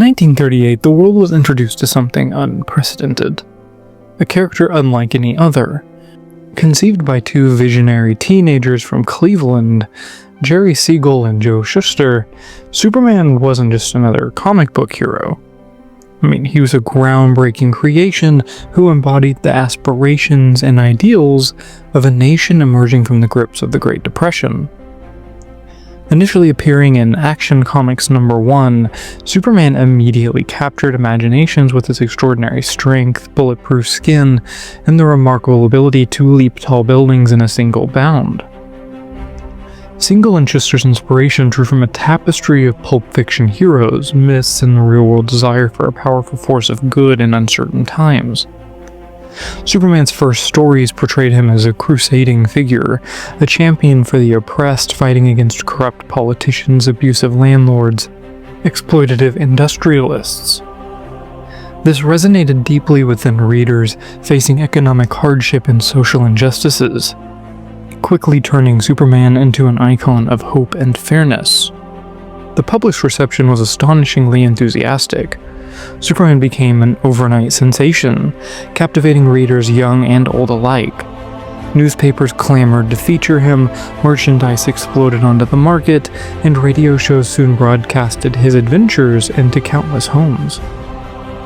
1938, the world was introduced to something unprecedented. A character unlike any other. Conceived by two visionary teenagers from Cleveland, Jerry Siegel and Joe Shuster, Superman wasn't just another comic book hero. He was a groundbreaking creation who embodied the aspirations and ideals of a nation emerging from the grips of the Great Depression. Initially appearing in Action Comics #1, Superman immediately captured imaginations with his extraordinary strength, bulletproof skin, and the remarkable ability to leap tall buildings in a single bound. Siegel and Shuster's inspiration drew from a tapestry of pulp fiction heroes, myths, and the real-world desire for a powerful force of good in uncertain times. Superman's first stories portrayed him as a crusading figure, a champion for the oppressed fighting against corrupt politicians, abusive landlords, exploitative industrialists. This resonated deeply within readers facing economic hardship and social injustices, quickly turning Superman into an icon of hope and fairness. The public's reception was astonishingly enthusiastic. Superman became an overnight sensation, captivating readers young and old alike. Newspapers clamored to feature him, merchandise exploded onto the market, and radio shows soon broadcasted his adventures into countless homes.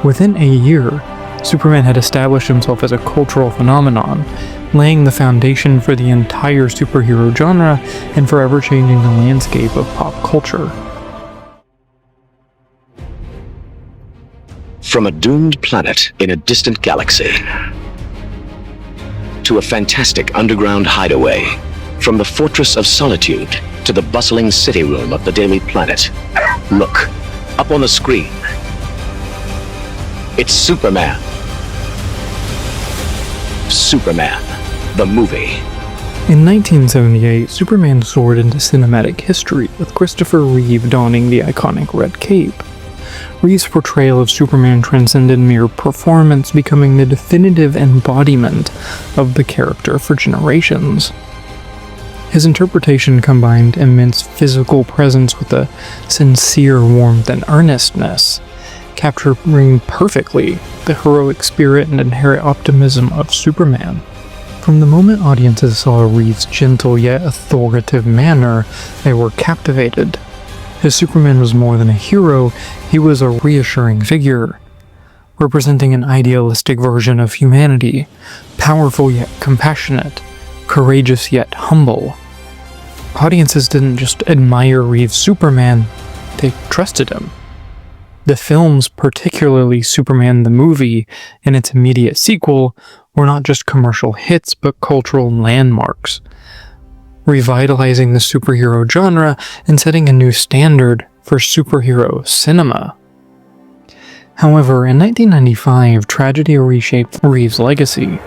Within a year, Superman had established himself as a cultural phenomenon, laying the foundation for the entire superhero genre and forever changing the landscape of pop culture. From a doomed planet in a distant galaxy to a fantastic underground hideaway, from the Fortress of Solitude to the bustling city room of the Daly planet. Look, up on the screen. It's Superman. Superman, the movie. In 1978, Superman soared into cinematic history, with Christopher Reeve donning the iconic red cape. Reeve's portrayal of Superman transcended mere performance, becoming the definitive embodiment of the character for generations. His interpretation combined immense physical presence with a sincere warmth and earnestness, capturing perfectly the heroic spirit and inherent optimism of Superman. From the moment audiences saw Reeve's gentle yet authoritative manner, they were captivated. His Superman was more than a hero, he was a reassuring figure, representing an idealistic version of humanity, powerful yet compassionate, courageous yet humble. Audiences didn't just admire Reeve's Superman, they trusted him. The films, particularly Superman the movie and its immediate sequel, were not just commercial hits but cultural landmarks, revitalizing the superhero genre and setting a new standard for superhero cinema. However, in 1995, tragedy reshaped Reeve's legacy.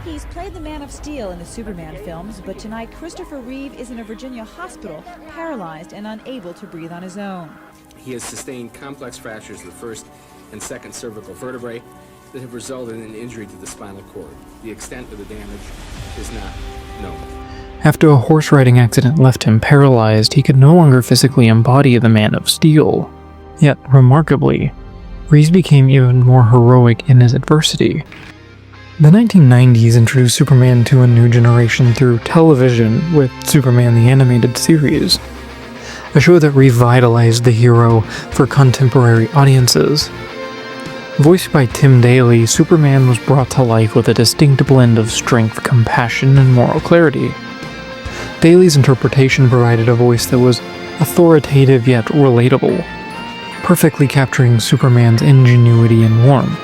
He's played the Man of Steel in the Superman films, but tonight Christopher Reeve is in a Virginia hospital, paralyzed and unable to breathe on his own. He has sustained complex fractures of the first and second cervical vertebrae that have resulted in injury to the spinal cord. The extent of the damage is not known. After a horse riding accident left him paralyzed, he could no longer physically embody the Man of Steel. Yet, remarkably, Reeve became even more heroic in his adversity. The 1990s introduced Superman to a new generation through television with Superman the Animated Series, a show that revitalized the hero for contemporary audiences. Voiced by Tim Daly, Superman was brought to life with a distinct blend of strength, compassion, and moral clarity. Daly's interpretation provided a voice that was authoritative yet relatable, perfectly capturing Superman's ingenuity and warmth.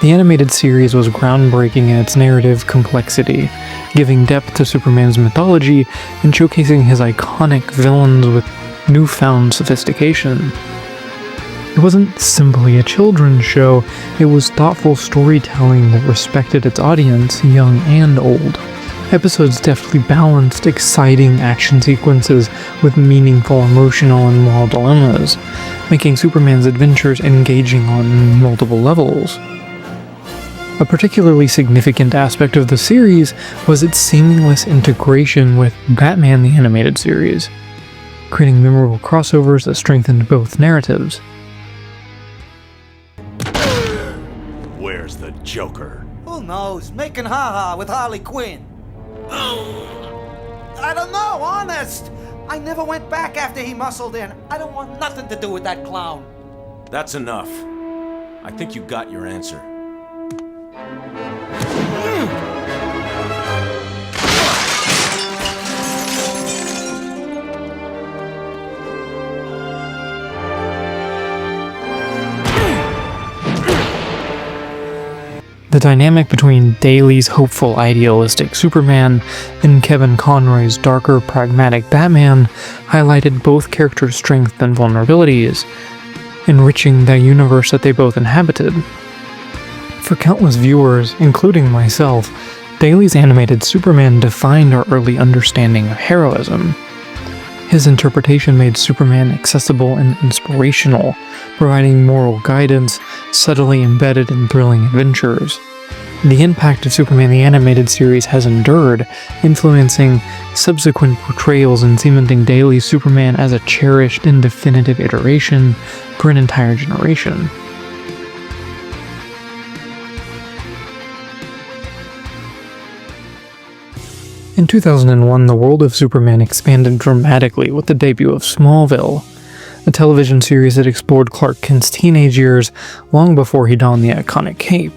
The animated series was groundbreaking in its narrative complexity, giving depth to Superman's mythology and showcasing his iconic villains with newfound sophistication. It wasn't simply a children's show, it was thoughtful storytelling that respected its audience, young and old. Episodes deftly balanced exciting action sequences with meaningful emotional and moral dilemmas, making Superman's adventures engaging on multiple levels. A particularly significant aspect of the series was its seamless integration with Batman the Animated Series. creating memorable crossovers that strengthened both narratives. Where's the Joker? Who knows? Making haha with Harley Quinn. I don't know, honest. I never went back after he muscled in. I don't want nothing to do with that clown. That's enough. I think you got your answer. The dynamic between Daly's hopeful, idealistic Superman and Kevin Conroy's darker, pragmatic Batman highlighted both characters' strengths and vulnerabilities, enriching the universe that they both inhabited. For countless viewers, including myself, Daly's animated Superman defined our early understanding of heroism. His interpretation made Superman accessible and inspirational, providing moral guidance subtly embedded in thrilling adventures. The impact of Superman the Animated Series has endured, influencing subsequent portrayals and cementing Daly's Superman as a cherished and definitive iteration for an entire generation. In 2001, the world of Superman expanded dramatically with the debut of Smallville, a television series that explored Clark Kent's teenage years long before he donned the iconic cape.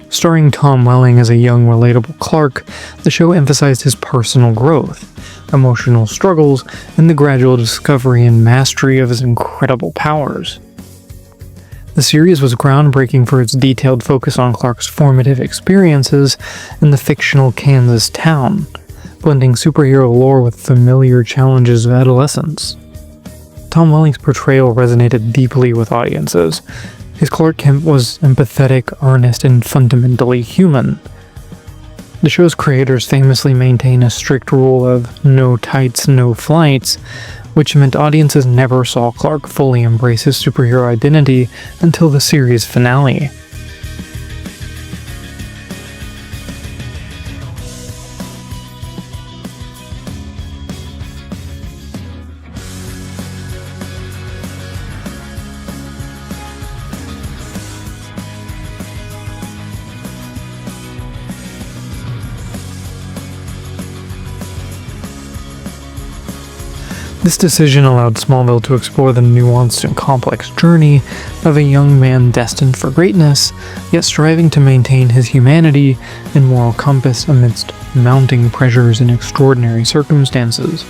Starring Tom Welling as a young, relatable Clark, the show emphasized his personal growth, emotional struggles, and the gradual discovery and mastery of his incredible powers. The series was groundbreaking for its detailed focus on Clark's formative experiences in the fictional Kansas town, blending superhero lore with familiar challenges of adolescence. Tom Welling's portrayal resonated deeply with audiences. His Clark Kent was empathetic, earnest, and fundamentally human. The show's creators famously maintain a strict rule of no tights, no flights, which meant audiences never saw Clark fully embrace his superhero identity until the series finale. This decision allowed Smallville to explore the nuanced and complex journey of a young man destined for greatness, yet striving to maintain his humanity and moral compass amidst mounting pressures and extraordinary circumstances.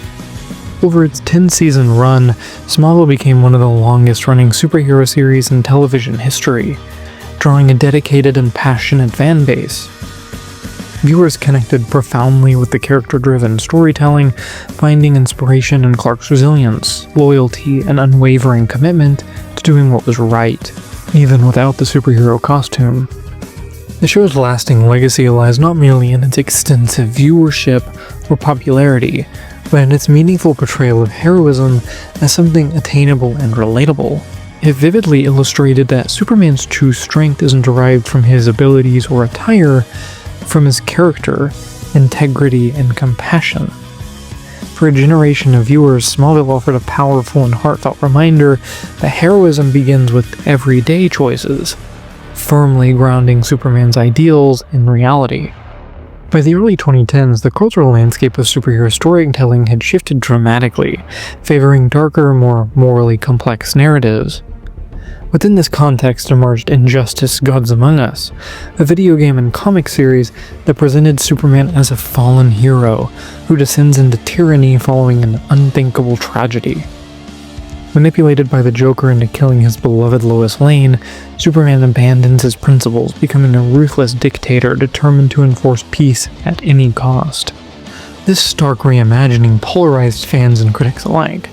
Over its 10-season run, Smallville became one of the longest-running superhero series in television history, drawing a dedicated and passionate fan base. Viewers connected profoundly with the character-driven storytelling, finding inspiration in Clark's resilience, loyalty, and unwavering commitment to doing what was right, even without the superhero costume. The show's lasting legacy lies not merely in its extensive viewership or popularity, but in its meaningful portrayal of heroism as something attainable and relatable. It vividly illustrated that Superman's true strength isn't derived from his abilities or attire, from his character, integrity, and compassion. For a generation of viewers, Smallville offered a powerful and heartfelt reminder that heroism begins with everyday choices, firmly grounding Superman's ideals in reality. By the early 2010s, the cultural landscape of superhero storytelling had shifted dramatically, favoring darker, more morally complex narratives. Within this context emerged Injustice: Gods Among Us, a video game and comic series that presented Superman as a fallen hero who descends into tyranny following an unthinkable tragedy. Manipulated by the Joker into killing his beloved Lois Lane, Superman abandons his principles, becoming a ruthless dictator determined to enforce peace at any cost. This stark reimagining polarized fans and critics alike.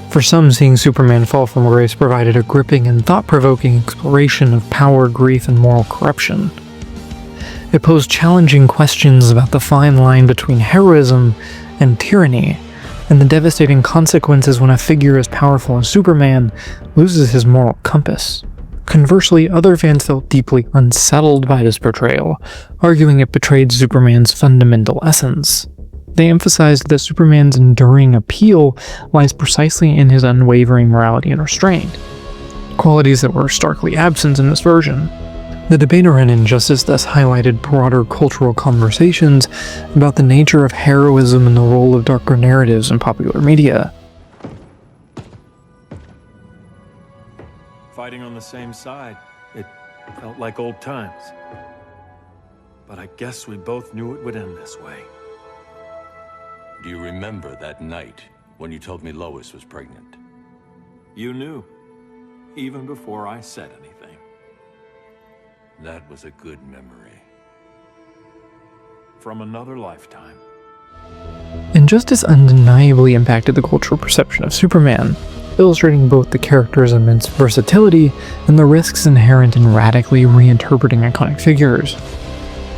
For some, seeing Superman fall from grace provided a gripping and thought-provoking exploration of power, grief, and moral corruption. It posed challenging questions about the fine line between heroism and tyranny, and the devastating consequences when a figure as powerful as Superman loses his moral compass. Conversely, other fans felt deeply unsettled by this portrayal, arguing it betrayed Superman's fundamental essence. They emphasized that Superman's enduring appeal lies precisely in his unwavering morality and restraint, qualities that were starkly absent in this version. The debate around injustice thus highlighted broader cultural conversations about the nature of heroism and the role of darker narratives in popular media. Fighting on the same side, it felt like old times. But I guess we both knew it would end this way. Do you remember that night when you told me Lois was pregnant? You knew, even before I said anything. That was a good memory. From another lifetime. Injustice undeniably impacted the cultural perception of Superman, illustrating both the character's immense versatility and the risks inherent in radically reinterpreting iconic figures.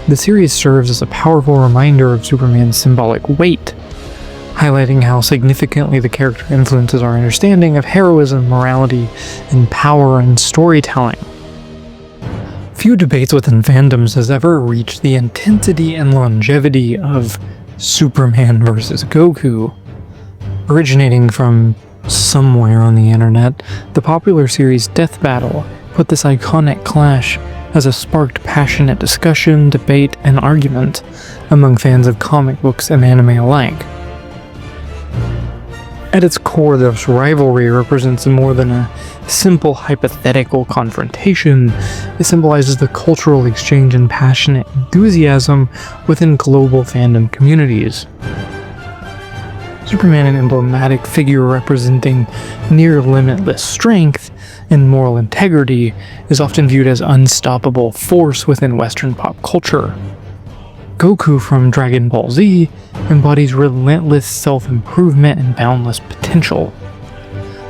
The series serves as a powerful reminder of Superman's symbolic weight, highlighting how significantly the character influences our understanding of heroism, morality, and power in storytelling. Few debates within fandoms has ever reached the intensity and longevity of Superman versus Goku. Originating from somewhere on the internet, the popular series Death Battle put this iconic clash as a sparked passionate discussion, debate, and argument among fans of comic books and anime alike. At its core, this rivalry represents more than a simple hypothetical confrontation. It symbolizes the cultural exchange and passionate enthusiasm within global fandom communities. Superman, an emblematic figure representing near limitless strength and moral integrity, is often viewed as an unstoppable force within Western pop culture. Goku from Dragon Ball Z embodies relentless self-improvement and boundless potential,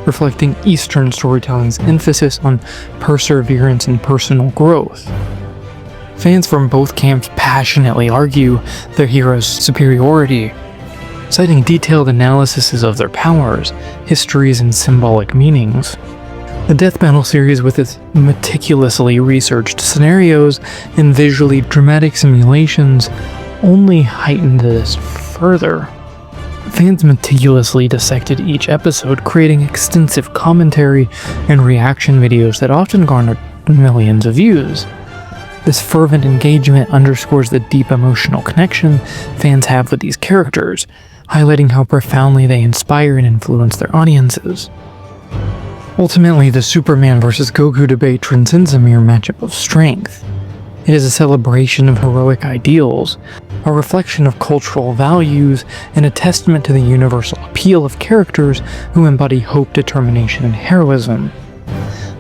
reflecting Eastern storytelling's emphasis on perseverance and personal growth. Fans from both camps passionately argue their hero's superiority, citing detailed analyses of their powers, histories, and symbolic meanings. The Death Battle series, with its meticulously researched scenarios and visually dramatic simulations, only heightened this further. Fans meticulously dissected each episode, creating extensive commentary and reaction videos that often garnered millions of views. This fervent engagement underscores the deep emotional connection fans have with these characters, highlighting how profoundly they inspire and influence their audiences. Ultimately, the Superman vs. Goku debate transcends a mere matchup of strength. It is a celebration of heroic ideals, a reflection of cultural values, and a testament to the universal appeal of characters who embody hope, determination, and heroism.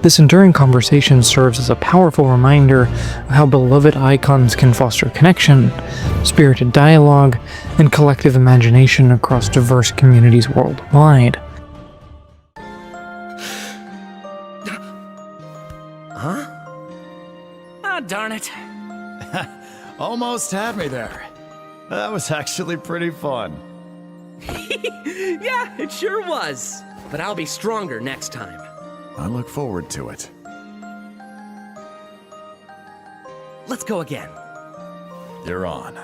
This enduring conversation serves as a powerful reminder of how beloved icons can foster connection, spirited dialogue, and collective imagination across diverse communities worldwide. Darn it. Almost had me there. That was actually pretty fun. Yeah, it sure was. But I'll be stronger next time. I look forward to it. Let's go again. You're on.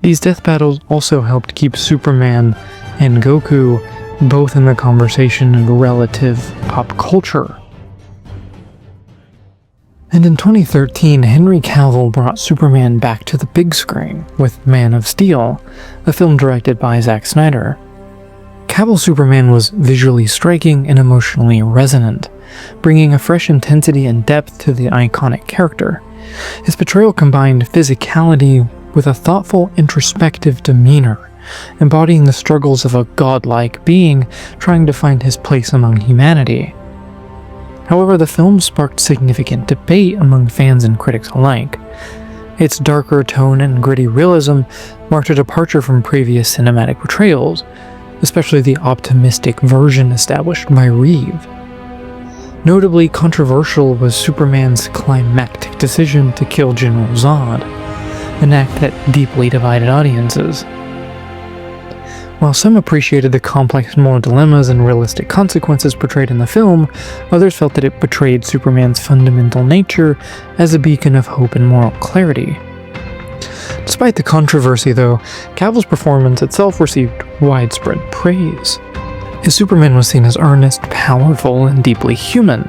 These death battles also helped keep Superman and Goku both in the conversation of relative pop culture. And in 2013, Henry Cavill brought Superman back to the big screen with Man of Steel, a film directed by Zack Snyder. Cavill's Superman was visually striking and emotionally resonant, bringing a fresh intensity and depth to the iconic character. His portrayal combined physicality with a thoughtful, introspective demeanor, embodying the struggles of a godlike being trying to find his place among humanity. However, the film sparked significant debate among fans and critics alike. Its darker tone and gritty realism marked a departure from previous cinematic portrayals, especially the optimistic version established by Reeve. Notably controversial was Superman's climactic decision to kill General Zod, an act that deeply divided audiences. While some appreciated the complex moral dilemmas and realistic consequences portrayed in the film, others felt that it betrayed Superman's fundamental nature as a beacon of hope and moral clarity. Despite the controversy, though, Cavill's performance itself received widespread praise. His Superman was seen as earnest, powerful, and deeply human,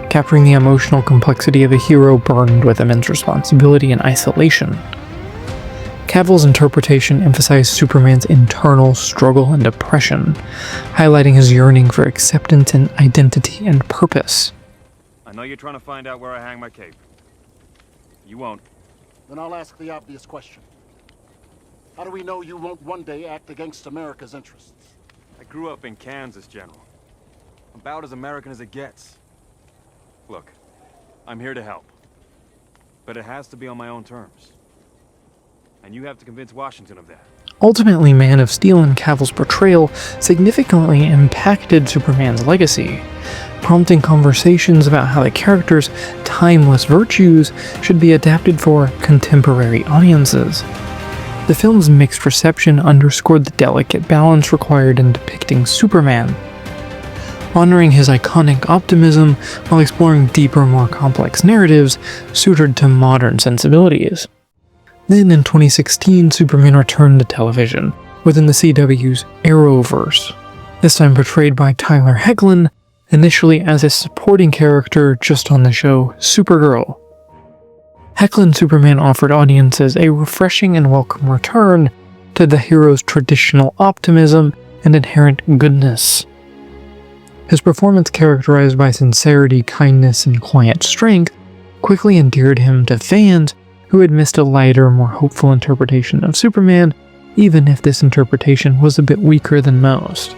capturing the emotional complexity of a hero burdened with immense responsibility and isolation. Cavill's interpretation emphasized Superman's internal struggle and depression, highlighting his yearning for acceptance and identity and purpose. I know you're trying to find out where I hang my cape. You won't. Then I'll ask the obvious question. How do we know you won't one day act against America's interests? I grew up in Kansas, General. About as American as it gets. Look, I'm here to help. But it has to be on my own terms. And you have to convince Washington of that. Ultimately, Man of Steel and Cavill's portrayal significantly impacted Superman's legacy, prompting conversations about how the character's timeless virtues should be adapted for contemporary audiences. The film's mixed reception underscored the delicate balance required in depicting Superman, honoring his iconic optimism while exploring deeper, more complex narratives suited to modern sensibilities. Then in 2016, Superman returned to television within the CW's Arrowverse, this time portrayed by Tyler Hoechlin, initially as a supporting character just on the show Supergirl. Hoechlin's Superman offered audiences a refreshing and welcome return to the hero's traditional optimism and inherent goodness. His performance, characterized by sincerity, kindness, and quiet strength, quickly endeared him to fans who had missed a lighter, more hopeful interpretation of Superman, even if this interpretation was a bit weaker than most.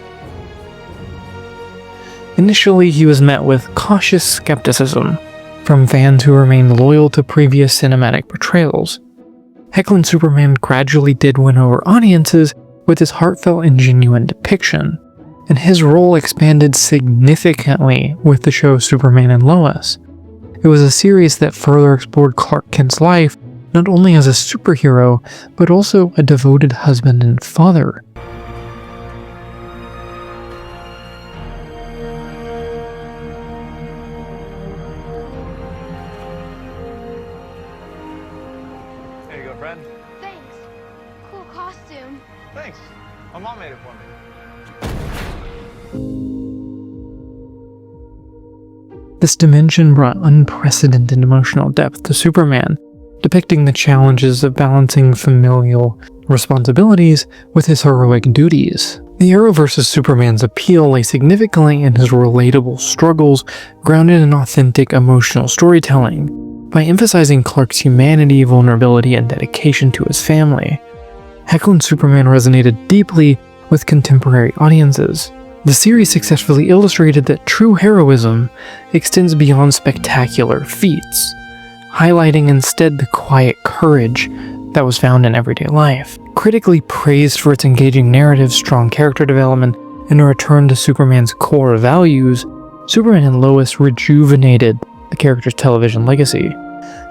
Initially, he was met with cautious skepticism from fans who remained loyal to previous cinematic portrayals. Hoechlin's Superman gradually did win over audiences with his heartfelt and genuine depiction, and his role expanded significantly with the show Superman and Lois. It was a series that further explored Clark Kent's life not only as a superhero, but also a devoted husband and father. There you go, friend. Thanks. Cool costume. Thanks. My mom made it for me. This dimension brought unprecedented emotional depth to Superman, depicting the challenges of balancing familial responsibilities with his heroic duties. The Arrowverse's Superman's appeal lay significantly in his relatable struggles, grounded in authentic emotional storytelling, by emphasizing Clark's humanity, vulnerability, and dedication to his family. Hoechlin's Superman resonated deeply with contemporary audiences. The series successfully illustrated that true heroism extends beyond spectacular feats, highlighting instead the quiet courage that was found in everyday life. Critically praised for its engaging narrative, strong character development, and a return to Superman's core values, Superman and Lois rejuvenated the character's television legacy.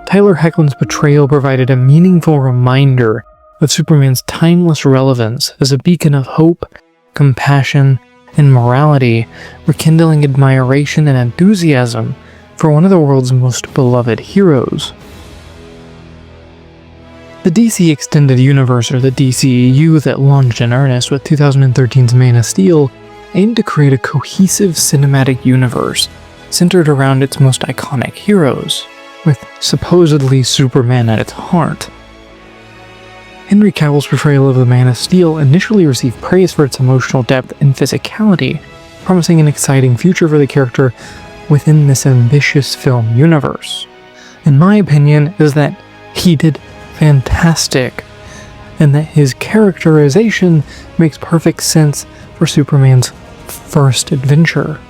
Tyler Hoechlin's portrayal provided a meaningful reminder of Superman's timeless relevance as a beacon of hope, compassion, and morality, rekindling admiration and enthusiasm for one of the world's most beloved heroes. The DC Extended Universe, or the DCEU, that launched in earnest with 2013's Man of Steel, aimed to create a cohesive cinematic universe centered around its most iconic heroes, with supposedly Superman at its heart. Henry Cavill's portrayal of the Man of Steel initially received praise for its emotional depth and physicality, promising an exciting future for the character within this ambitious film universe. In my opinion, is that he did fantastic, and that his characterization makes perfect sense for Superman's first adventure.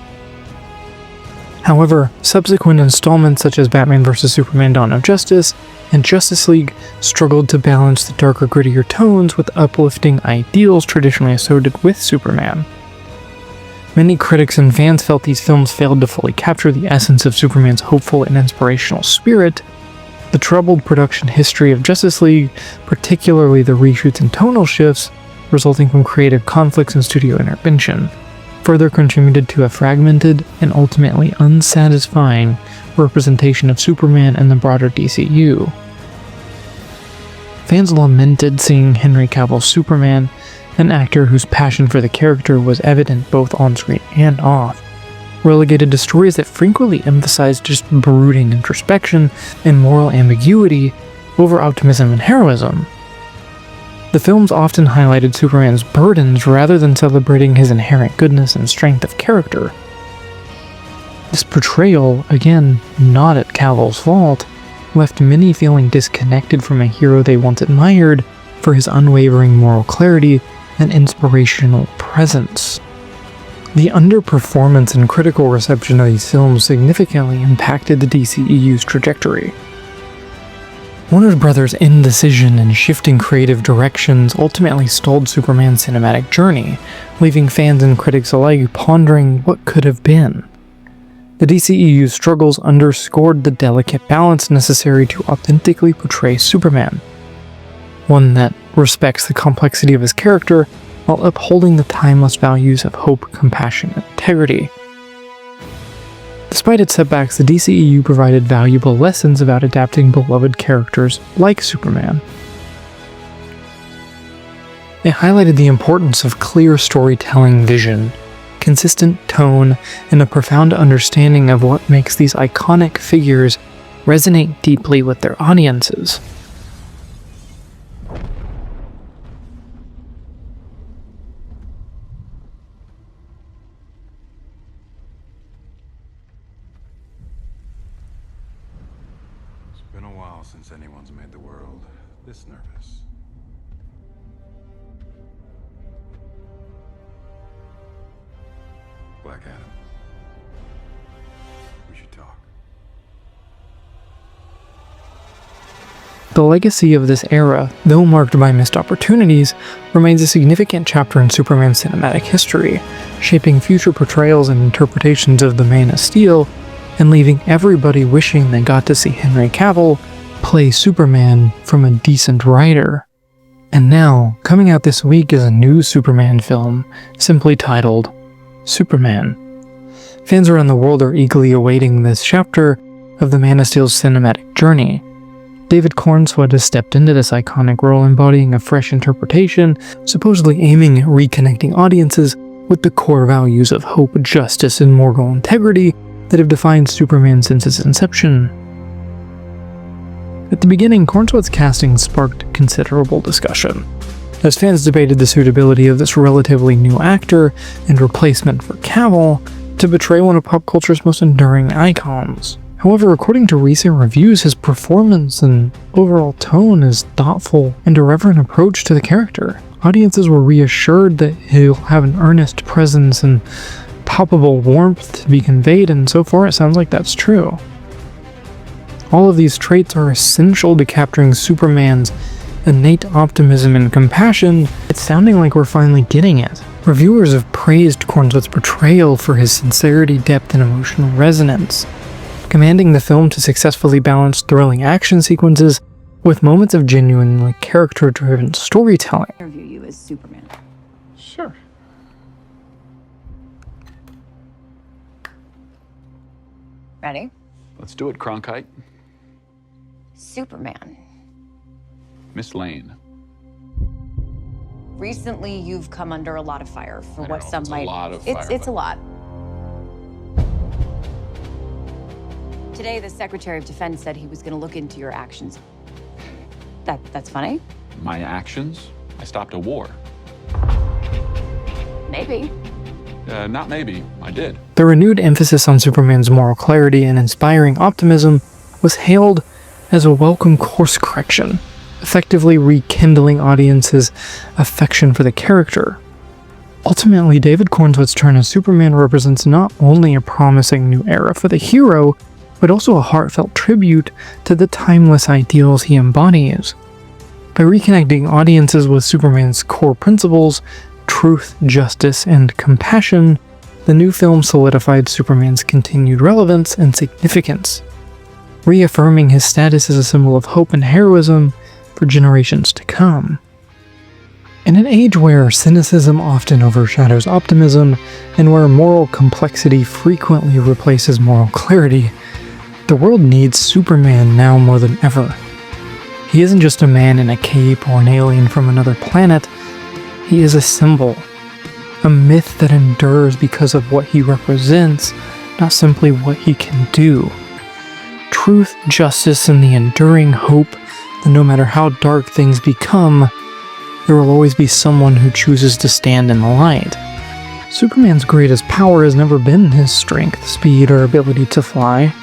However, subsequent installments such as Batman vs. Superman: Dawn of Justice and Justice League struggled to balance the darker, grittier tones with uplifting ideals traditionally associated with Superman. Many critics and fans felt these films failed to fully capture the essence of Superman's hopeful and inspirational spirit. The troubled production history of Justice League, particularly the reshoots and tonal shifts resulting from creative conflicts and studio intervention, further contributed to a fragmented and ultimately unsatisfying representation of Superman and the broader DCU. fans lamented seeing Henry Cavill's Superman, an actor whose passion for the character was evident both on-screen and off, relegated to stories that frequently emphasized just brooding introspection and moral ambiguity over optimism and heroism. The films often highlighted Superman's burdens rather than celebrating his inherent goodness and strength of character. This portrayal, again not at Cavill's fault, left many feeling disconnected from a hero they once admired for his unwavering moral clarity and inspirational presence. The underperformance and critical reception of these films significantly impacted the DCEU's trajectory. Warner Brothers' indecision and shifting creative directions ultimately stalled Superman's cinematic journey, leaving fans and critics alike pondering what could have been. The DCEU's struggles underscored the delicate balance necessary to authentically portray Superman, one that respects the complexity of his character while upholding the timeless values of hope, compassion, and integrity. Despite its setbacks, the DCEU provided valuable lessons about adapting beloved characters like Superman. It highlighted the importance of clear storytelling vision, consistent tone, and a profound understanding of what makes these iconic figures resonate deeply with their audiences. It's been a while since anyone's made the world this nervous. Black Adam. We should talk. The legacy of this era, though marked by missed opportunities, remains a significant chapter in Superman's cinematic history, shaping future portrayals and interpretations of the Man of Steel, and leaving everybody wishing they got to see Henry Cavill play Superman from a decent writer. And now, coming out this week is a new Superman film, simply titled Superman. Fans around the world are eagerly awaiting this chapter of the Man of Steel's cinematic journey. David Corenswet has stepped into this iconic role, embodying a fresh interpretation, supposedly aiming at reconnecting audiences with the core values of hope, justice, and moral integrity that have defined Superman since its inception. At the beginning, Corenswet's casting sparked considerable discussion, as fans debated the suitability of this relatively new actor and replacement for Cavill to portray one of pop culture's most enduring icons. However, according to recent reviews, his performance and overall tone is thoughtful and irreverent approach to the character. Audiences were reassured that he'll have an earnest presence and palpable warmth to be conveyed, and so far it sounds like that's true. All of these traits are essential to capturing Superman's innate optimism and compassion. It's sounding like we're finally getting it. Reviewers have praised Corenswet's portrayal for his sincerity, depth, and emotional resonance, commanding the film to successfully balance thrilling action sequences with moments of genuinely character-driven storytelling. Interview you as Superman. Sure. Ready? Let's do it, Cronkite. Superman. Miss Lane. Recently, you've come under a lot of fire for I what know, some it's might. a lot of it's fire, a lot. Today, the Secretary of Defense said he was going to look into your actions. That's funny? My actions? I stopped a war. Maybe. Not maybe. I did. The renewed emphasis on Superman's moral clarity and inspiring optimism was hailed as a welcome course correction, effectively rekindling audiences' affection for the character. Ultimately, David Corenswet's turn as Superman represents not only a promising new era for the hero, but also a heartfelt tribute to the timeless ideals he embodies. By reconnecting audiences with Superman's core principles, truth, justice, and compassion, the new film solidified Superman's continued relevance and significance, reaffirming his status as a symbol of hope and heroism for generations to come. In an age where cynicism often overshadows optimism, and where moral complexity frequently replaces moral clarity, the world needs Superman now more than ever. He isn't just a man in a cape or an alien from another planet. He is a symbol, a myth that endures because of what he represents, not simply what he can do. Truth, justice, and the enduring hope that no matter how dark things become, there will always be someone who chooses to stand in the light. Superman's greatest power has never been his strength, speed, or ability to fly.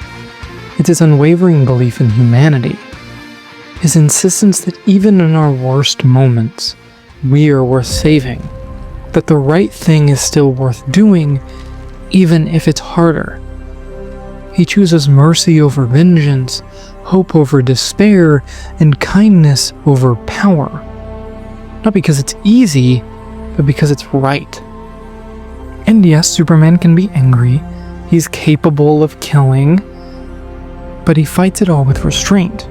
It's his unwavering belief in humanity. His insistence that even in our worst moments, we are worth saving. That the right thing is still worth doing, even if it's harder. He chooses mercy over vengeance, hope over despair, and kindness over power. Not because it's easy, but because it's right. And yes, Superman can be angry. He's capable of killing. But he fights it all with restraint,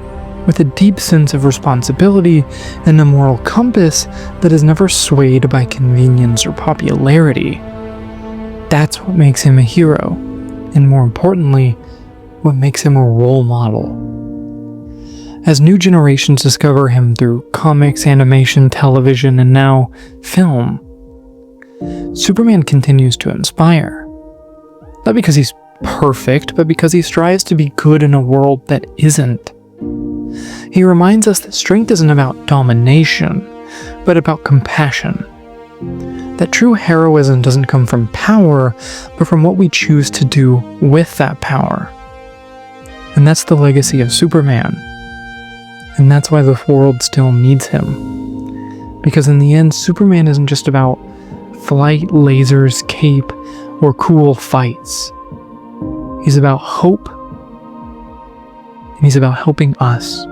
with a deep sense of responsibility and a moral compass that is never swayed by convenience or popularity. That's what makes him a hero, and more importantly, what makes him a role model. As new generations discover him through comics, animation, television, and now film, Superman continues to inspire. Not because he's perfect, but because he strives to be good in a world that isn't. He reminds us that strength isn't about domination, but about compassion. That true heroism doesn't come from power, but from what we choose to do with that power. And that's the legacy of Superman. And that's why the world still needs him. Because in the end, Superman isn't just about flight, lasers, cape, or cool fights. He's about hope, and he's about helping us.